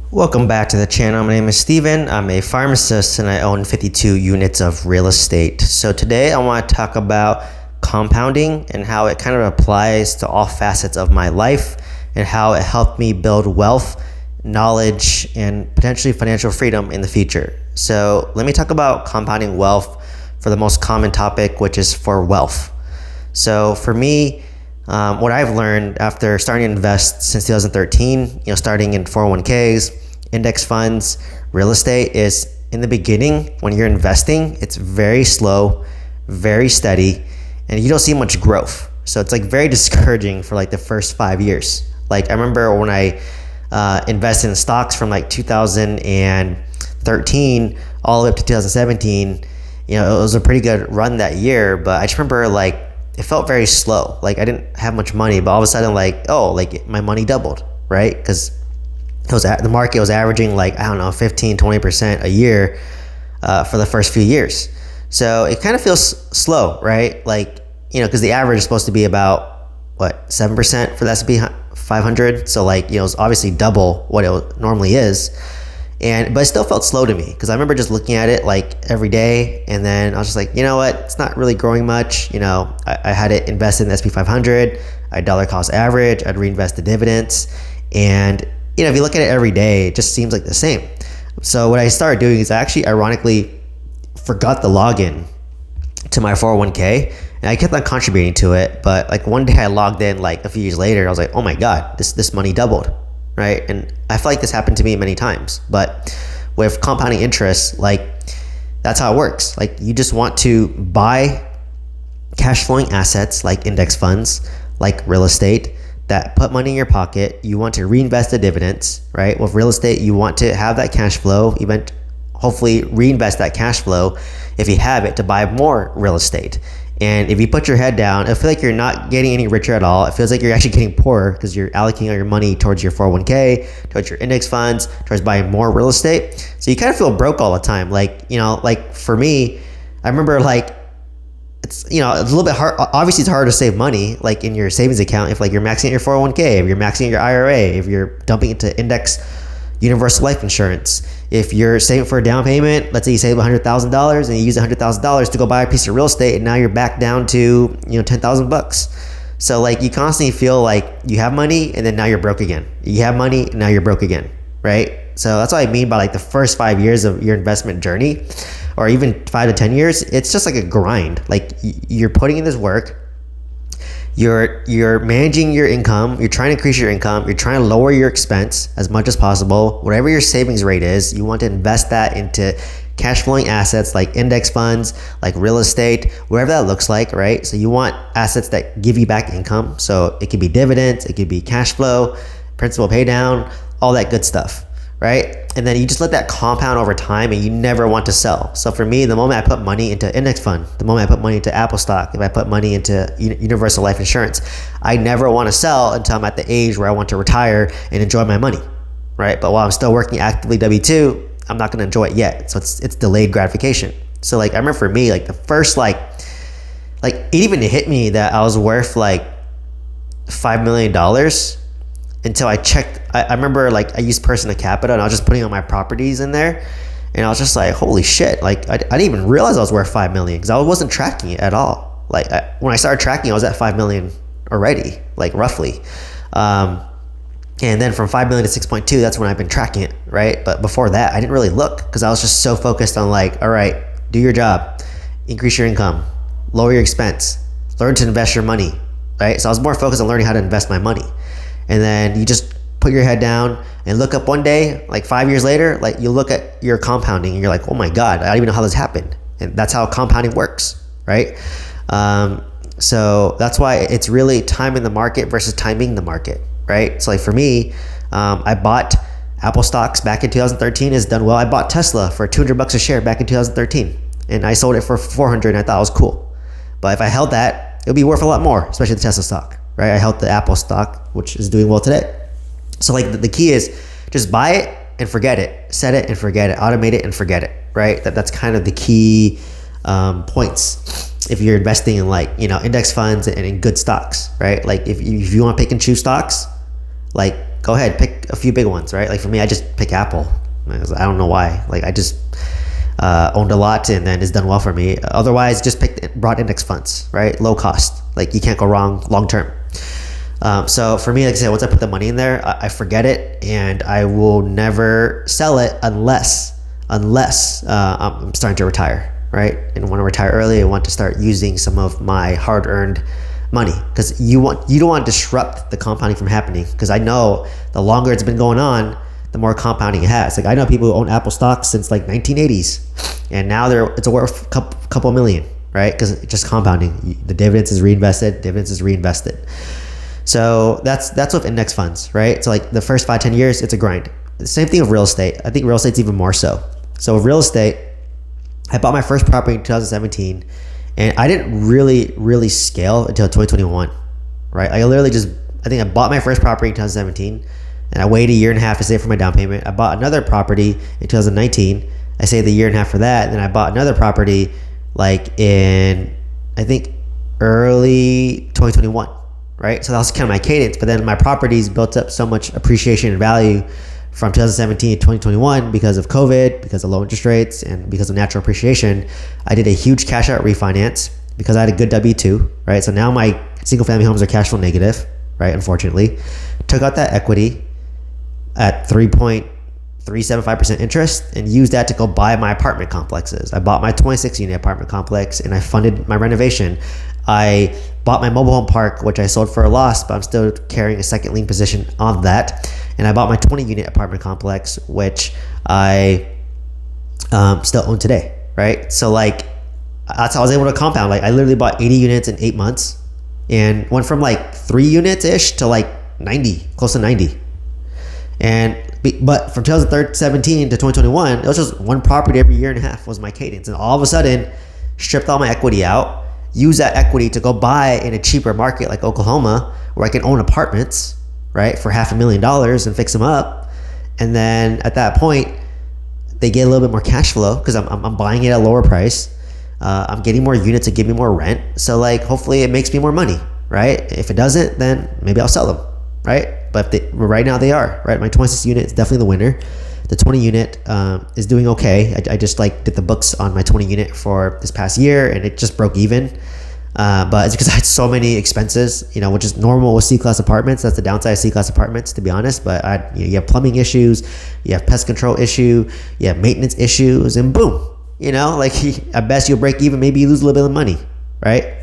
Welcome back to the channel. My name is Steven. I'm a pharmacist and I own 52 units of real estate. So today I want to talk about compounding and how it kind of applies to all facets of my life and how it helped me build wealth, knowledge, and potentially financial freedom in the future. So let me talk about compounding wealth for the most common topic, which is for wealth. So for me, what I've learned after starting to invest since 2013, starting in 401ks, index funds, real estate, is in the beginning when you're investing, it's very slow, very steady, and you don't see much growth. So it's like very discouraging for like the first 5 years. Like I remember when I invested in stocks from like 2013 all the way up to 2017, it was a pretty good run that year, but I just remember like it felt very slow. Like I didn't have much money, but all of a sudden my money doubled, right? Because the market was averaging 15-20% a year for the first few years. So it kind of feels slow, right? Because the average is supposed to be about 7% for the S&P 500. So it's obviously double what it normally is. But it still felt slow to me because I remember just looking at it every day, and then I was just like, you know what, it's not really growing much. I had it invested in the S&P 500, I dollar cost average, I'd reinvest the dividends, and if you look at it every day, it just seems like the same. So what I started doing is I actually ironically forgot the login to my 401k, and I kept on contributing to it. But one day I logged in a few years later, and I was like, oh my god, this money doubled. Right? And I feel like this happened to me many times, but with compounding interest, that's how it works. You just want to buy cash flowing assets like index funds, like real estate that put money in your pocket. You want to reinvest the dividends, right? With real estate, you want to have that cash flow, hopefully reinvest that cash flow if you have it to buy more real estate. And if you put your head down, I feel like you're not getting any richer at all. It feels like you're actually getting poorer because you're allocating all your money towards your 401k, towards your index funds, towards buying more real estate. So you kind of feel broke all the time. For me, I remember it's a little bit hard. Obviously, it's hard to save money in your savings account if you're maxing out your 401k, if you're maxing out your IRA, if you're dumping into index universal life insurance. If you're saving for a down payment, let's say you save $100,000 and you use $100,000 to go buy a piece of real estate, and now you're back down to $10,000. So you constantly feel like you have money and then now you're broke again. You have money and now you're broke again, right? So that's what I mean by the first 5 years of your investment journey, or even 5 to 10 years. It's just like a grind. You're putting in this work. You're managing your income, you're trying to increase your income, you're trying to lower your expense as much as possible. Whatever your savings rate is, you want to invest that into cash flowing assets like index funds, like real estate, whatever that looks like, right? So you want assets that give you back income. So it could be dividends, it could be cash flow, principal pay down, all that good stuff, right? And then you just let that compound over time, and you never want to sell. So for me, the moment I put money into index fund, the moment I put money into Apple stock, if I put money into universal life insurance, I never want to sell until I'm at the age where I want to retire and enjoy my money, right? But while I'm still working actively W-2, I'm not going to enjoy it yet. So it's delayed gratification. So I remember for me, the first it even hit me that I was worth $5 million until I checked. I remember I used Person to Capita, and I was just putting all my properties in there, and I was just like, holy shit, I didn't even realize I was worth 5 million because I wasn't tracking it at all. When I started tracking, I was at 5 million already, roughly. And then from 5 million to 6.2, that's when I've been tracking it, right? But before that, I didn't really look because I was just so focused on all right, do your job, increase your income, lower your expense, learn to invest your money, right? So I was more focused on learning how to invest my money. And then you just put your head down and look up one day, 5 years later, you look at your compounding and you're like, oh my God, I don't even know how this happened. And that's how compounding works, right? So that's why it's really time in the market versus timing the market, right? So for me, I bought Apple stocks back in 2013, it's done well. I bought Tesla for $200 a share back in 2013, and I sold it for 400, and I thought it was cool. But if I held that, it would be worth a lot more, especially the Tesla stock, right? I held the Apple stock, which is doing well today. So the key is just buy it and forget it, set it and forget it, automate it and forget it, right? That's kind of the key points if you're investing in index funds and in good stocks, right? If you want to pick and choose stocks, go ahead, pick a few big ones, right? Like for me, I just pick Apple. I don't know why. Like I just owned a lot and then it's done well for me. Otherwise, just pick broad index funds, right? Low cost. Like you can't go wrong long term. So for me, like I said, once I put the money in there, I forget it, and I will never sell it unless I'm starting to retire, right? And want to retire early. I want to start using some of my hard-earned money, because you don't want to disrupt the compounding from happening. Because I know the longer it's been going on, the more compounding it has. Like I know people who own Apple stocks since like 1980s, and now it's worth a couple million, right? Because it's just compounding. The dividends is reinvested. So that's with index funds, right? So like the first 5-10 years, it's a grind. The same thing with real estate. I think real estate's even more so. So with real estate, I bought my first property in 2017, and I didn't really scale until 2021, right? I think I bought my first property in 2017, and I waited a year and a half to save for my down payment. I bought another property in 2019. I saved a year and a half for that. And then I bought another property like in, I think, early 2021. Right, so that was kind of my cadence. But then my properties built up so much appreciation and value from 2017 to 2021 because of COVID, because of low interest rates, and because of natural appreciation. I did a huge cash out refinance because I had a good W-2, right? So now my single family homes are cash flow negative, right? Unfortunately, took out that equity at 3.375% interest and used that to go buy my apartment complexes. I bought my 26 unit apartment complex and I funded my renovation. I bought my mobile home park, which I sold for a loss, but I'm still carrying a second lien position on that. And I bought my 20 unit apartment complex, which I still own today, right? So like, that's how I was able to compound. Like I literally bought 80 units in 8 months and went from like 3 units ish to like 90, close to 90. But from 2017 to 2021, it was just one property every year and a half was my cadence. And all of a sudden, stripped all my equity out, use that equity to go buy in a cheaper market like Oklahoma, where I can own apartments, right, for $500,000 and fix them up. And then at that point, they get a little bit more cash flow because I'm buying it at a lower price. I'm getting more units to give me more rent. So like, hopefully it makes me more money, right? If it doesn't, then maybe I'll sell them, right? But right now they are, right? My 26 unit is definitely the winner. The 20 unit is doing okay. I just like did the books on my 20 unit for this past year and it just broke even. But it's because I had so many expenses, which is normal with C-class apartments. That's the downside of C-class apartments, to be honest. But you have plumbing issues, you have pest control issue, you have maintenance issues, and boom, like at best you'll break even. Maybe you lose a little bit of money, right?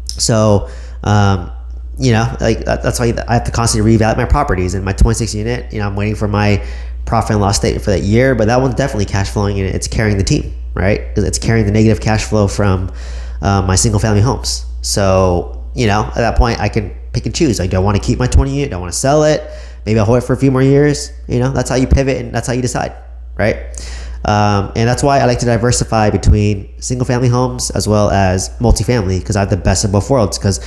So, like that's why I have to constantly reevaluate my properties. And my 26 unit, I'm waiting for my profit and loss statement for that year, but that one's definitely cash flowing and it's carrying the team, right? Because it's carrying the negative cash flow from my single family homes. So, at that point I can pick and choose. Like, do I want to keep my 20 unit? Do I want to sell it? Maybe I'll hold it for a few more years. That's how you pivot and that's how you decide, right? And that's why I like to diversify between single family homes as well as multifamily, because I have the best of both worlds. Because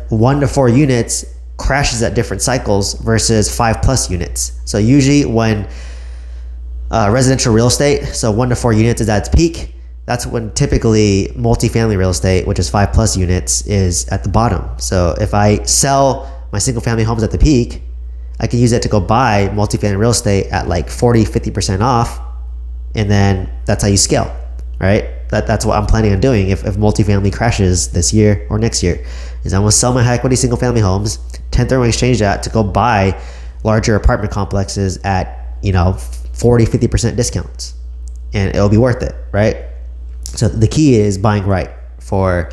1 to 4 units crashes at different cycles versus 5+ units. So usually when residential real estate, so 1 to 4 units is at its peak, that's when typically multifamily real estate, which is 5+ units, is at the bottom. So if I sell my single family homes at the peak, I can use it to go buy multifamily real estate at like 40-50% off, and then that's how you scale, right? That's what I'm planning on doing if multifamily crashes this year or next year. Is I'm gonna sell my high equity single family homes, 1031 exchange that to go buy larger apartment complexes at 40-50% discounts, and it'll be worth it, right? So the key is buying right for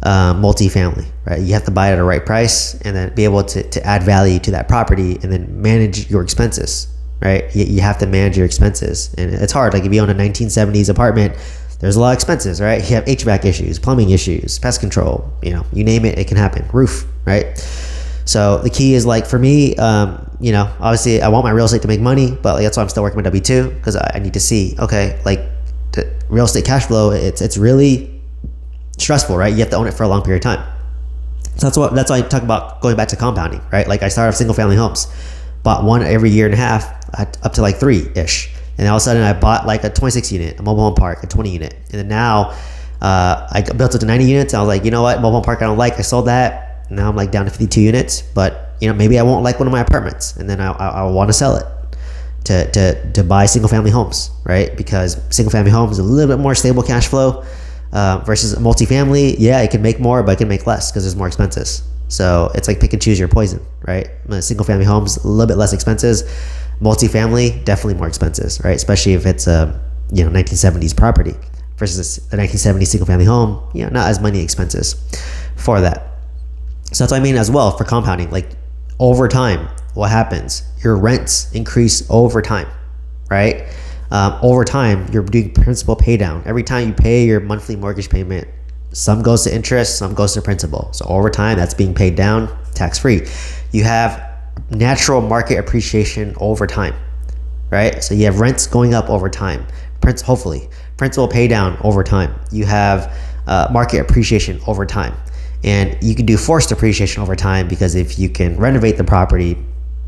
multifamily, right? You have to buy it at a right price and then be able to add value to that property and then manage your expenses, right? You have to manage your expenses, and it's hard. Like if you own a 1970s apartment, there's a lot of expenses, right? You have HVAC issues, plumbing issues, pest control, you name it, it can happen. Roof, right? So the key is, like, for me, obviously I want my real estate to make money, but like, that's why I'm still working my W-2, because I need to see, okay, like the real estate cash flow, it's really stressful, right? You have to own it for a long period of time. So that's why I talk about going back to compounding, right? Like I started off single family homes, bought one every year and a half, up to like 3-ish. And all of a sudden I bought like a 26 unit, a mobile home park, a 20 unit. And then now I built it to 90 units. And I was like, you know what? Mobile home park I don't like. I sold that. Now I'm like down to 52 units. But maybe I won't like one of my apartments, and then I want to sell it to buy single family homes, right? Because single family homes is a little bit more stable cash flow versus multifamily. Yeah, it can make more, but it can make less because there's more expenses. So it's like pick and choose your poison, right? Single family homes a little bit less expenses. Multifamily definitely more expenses, right? Especially if it's a 1970s property versus a 1970s single family home. Not as many expenses for that. So that's what I mean as well for compounding. Like over time, what happens? Your rents increase over time, right? Over time, you're doing principal pay down. Every time you pay your monthly mortgage payment, some goes to interest, some goes to principal. So over time, that's being paid down tax-free. You have natural market appreciation over time, right? So you have rents going up over time, hopefully. Principal pay down over time. You have market appreciation over time. And you can do forced appreciation over time, because if you can renovate the property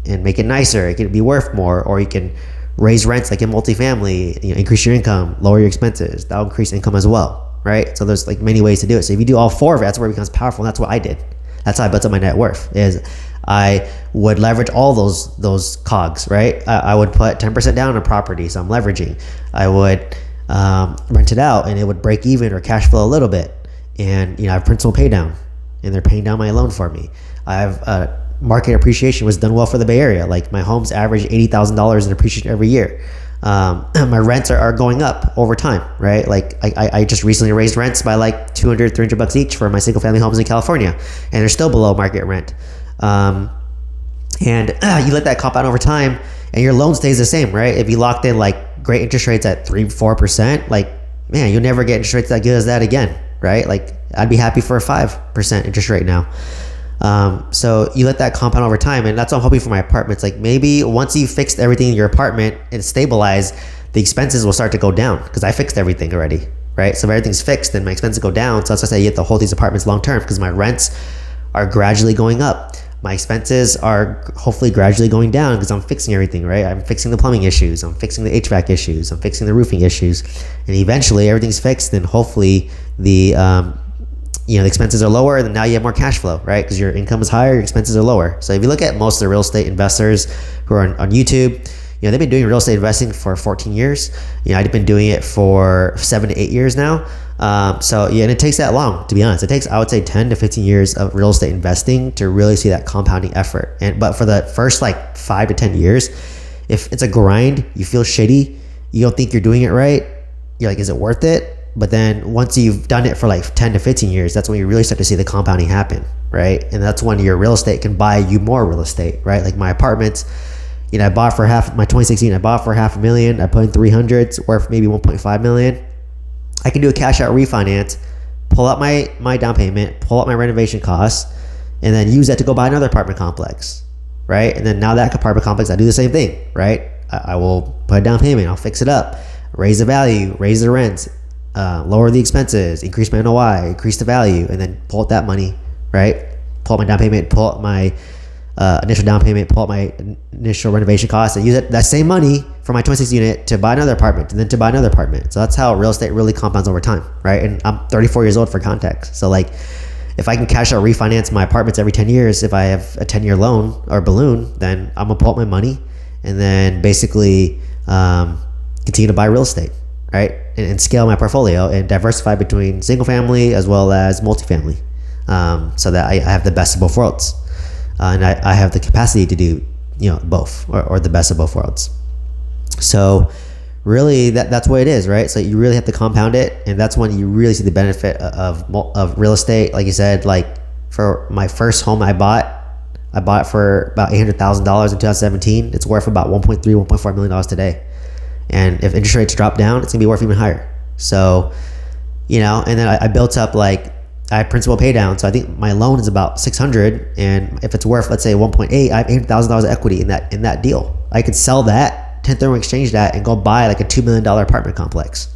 and make it nicer, it can be worth more. Or you can raise rents like in multifamily, increase your income, lower your expenses. That'll increase income as well, right? So there's like many ways to do it. So if you do all four of it, that's where it becomes powerful. And that's what I did. That's how I built up my net worth. Is I would leverage all those cogs, right? I would put 10% down on a property, so I'm leveraging. I would rent it out, and it would break even or cash flow a little bit. And I have principal pay down, and they're paying down my loan for me. I have market appreciation was done well for the Bay Area. Like my homes average $80,000 in appreciation every year. My rents are going up over time, right? Like I just recently raised rents by like $200-$300 each for my single family homes in California, and they're still below market rent. And you let that compound over time, and your loan stays the same, right? If you locked in like great interest rates at 3-4%, like man, you'll never get interest rates that good as that again, right? Like I'd be happy for a 5% interest rate now. So you let that compound over time, and that's what I'm hoping for my apartments. Like maybe once you fixed everything in your apartment and stabilized, the expenses will start to go down because I fixed everything already, right? So if everything's fixed, then my expenses go down. So that's why I say you have to hold these apartments long term, because my rents are gradually going up. My expenses are hopefully gradually going down because I'm fixing everything, right? I'm fixing the plumbing issues, I'm fixing the HVAC issues, I'm fixing the roofing issues, and eventually everything's fixed. Then hopefully the expenses are lower, and then now you have more cash flow, right? Because your income is higher, your expenses are lower. So if you look at most of the real estate investors who are on YouTube, they've been doing real estate investing for 14 years. I've been doing it for 7 to 8 years now. And it takes that long, to be honest. It takes, I would say, 10 to 15 years of real estate investing to really see that compounding effort. But for the first like 5 to 10 years, if it's a grind, you feel shitty, you don't think you're doing it right, you're like, is it worth it? But then once you've done it for like 10 to 15 years, that's when you really start to see the compounding happen, right? And that's when your real estate can buy you more real estate, right? Like my apartments, I bought for my 2016, I bought for $500,000. I put in 300s, worth maybe 1.5 million. I can do a cash out refinance, pull out my down payment, pull out my renovation costs, and then use that to go buy another apartment complex, right? And then now that apartment complex, I do the same thing, right? I will put a down payment, I'll fix it up, raise the value, raise the rents, lower the expenses, increase my NOI, increase the value, and then pull out that money, right? Pull out my down payment, pull out my initial down payment, pull out my initial renovation costs, and use that same money for my 26 unit to buy another apartment, and then to buy another apartment. So that's how real estate really compounds over time, right? And I'm 34 years old for context. So like, if I can cash out refinance my apartments every 10 years, if I have a 10-year loan or balloon, then I'm gonna pull out my money and then basically continue to buy real estate, right? And scale my portfolio and diversify between single family as well as multifamily, so that I have the best of both worlds. And I have the capacity to do both, or the best of both worlds. So really that's what it is, right? So you really have to compound it, and that's when you really see the benefit of real estate. Like you said, like for my first home I bought it for about $800,000 in 2017. It's worth about $1.4 million today. And if interest rates drop down, it's gonna be worth even higher. So, and then I built up, like, I have principal pay down. So I think my loan is about 600. And if it's worth, let's say 1.8, I have $800,000 of equity in that deal. I could sell that, 1031 exchange that, and go buy like a $2 million apartment complex,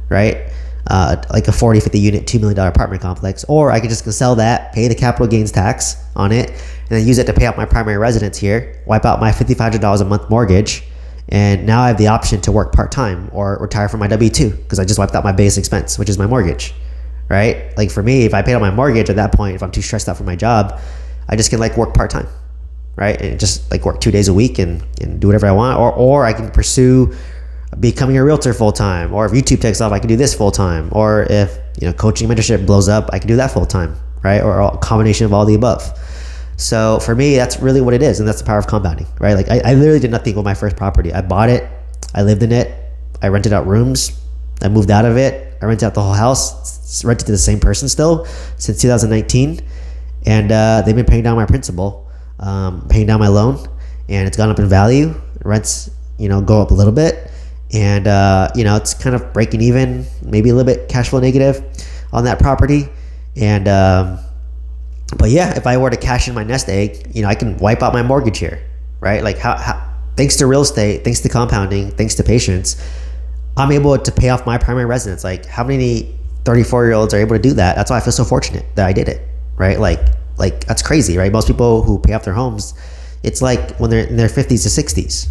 right? Like a 40, 50 unit, $2 million apartment complex. Or I could just sell that, pay the capital gains tax on it, and then use it to pay out my primary residence here, wipe out my $5,500 a month mortgage. And now I have the option to work part-time or retire from my W-2, because I just wiped out my base expense, which is my mortgage, right? Like for me, if I paid out my mortgage at that point, if I'm too stressed out for my job, I just can like work part-time, right? And just like work 2 days a week and do whatever I want. Or I can pursue becoming a realtor full time. Or if YouTube takes off, I can do this full time. Or if, coaching mentorship blows up, I can do that full time, right? Or a combination of all the above. So for me, that's really what it is. And that's the power of compounding, right? Like I literally did nothing with my first property. I bought it. I lived in it. I rented out rooms. I moved out of it. I rented out the whole house. Rented to the same person still since 2019. And they've been paying down my principal, paying down my loan. And it's gone up in value. Rents, go up a little bit. And, it's kind of breaking even, maybe a little bit cash flow negative on that property. And, but yeah, if I were to cash in my nest egg, I can wipe out my mortgage here, right? Like how thanks to real estate, thanks to compounding, thanks to patience, I'm able to pay off my primary residence. Like how many 34-year-olds are able to do that? That's why I feel so fortunate that I did it, right? Like that's crazy, right? Most people who pay off their homes, it's like when they're in their 50s to 60s.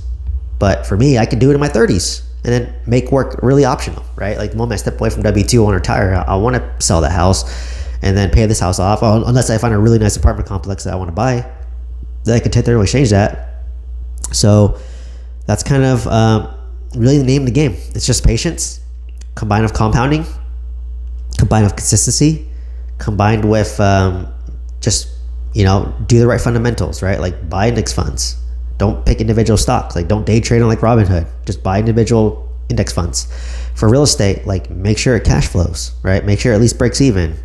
But for me, I can do it in my 30s and then make work really optional, right? Like the moment I step away from W-2, I want to retire, I want to sell that house and then pay this house off. Unless I find a really nice apartment complex that I want to buy, then I can take there and exchange that. So that's kind of really the name of the game. It's just patience, combined with compounding, combined with consistency, combined with just, do the right fundamentals, right? Like buy index funds. Don't pick individual stocks. Like don't day trade on like Robinhood. Just buy individual index funds. For real estate, like make sure it cash flows, right? Make sure it at least breaks even.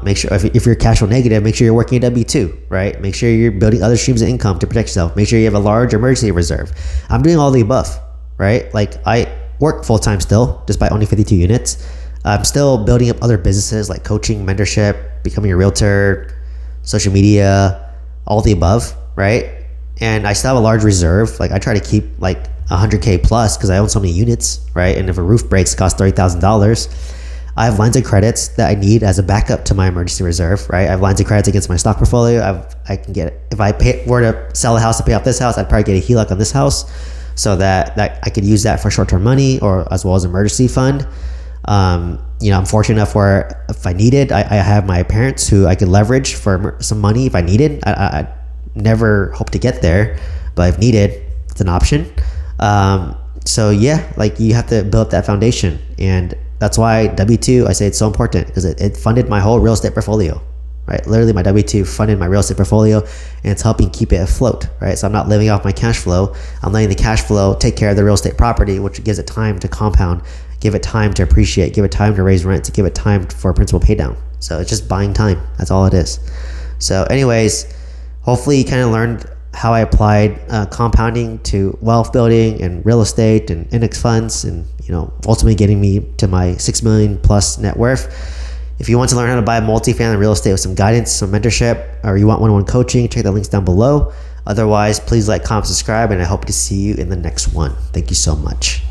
Make sure if you're cash flow negative, make sure you're working a W-2, right? Make sure you're building other streams of income to protect yourself. Make sure you have a large emergency reserve. I'm doing all the above, right? Like I work full time still, despite owning 52 units. I'm still building up other businesses like coaching, mentorship, becoming a realtor, social media, all the above, right? And I still have a large reserve. Like I try to keep like 100K plus because I own so many units, right? And if a roof breaks, it costs $30,000. I have lines of credits that I need as a backup to my emergency reserve, right? I have lines of credits against my stock portfolio. I can get, if I were to sell a house to pay off this house, I'd probably get a HELOC on this house so that I could use that for short-term money or as well as emergency fund. I'm fortunate enough where if I needed, I have my parents who I could leverage for some money if I needed. I never hope to get there, but if needed, it's an option. So yeah, like you have to build up that foundation, and that's why W-2, I say it's so important because it funded my whole real estate portfolio, right? Literally my W-2 funded my real estate portfolio and it's helping keep it afloat, right? So I'm not living off my cash flow. I'm letting the cash flow take care of the real estate property, which gives it time to compound, give it time to appreciate, give it time to raise rent, to give it time for principal pay down. So it's just buying time. That's all it is. So anyways, hopefully you kind of learned how I applied compounding to wealth building and real estate and index funds, and ultimately getting me to my 6 million plus net worth. If you want to learn how to buy multifamily real estate with some guidance, some mentorship, or you want one-on-one coaching, check the links down below. Otherwise, please like, comment, subscribe, and I hope to see you in the next one. Thank you so much.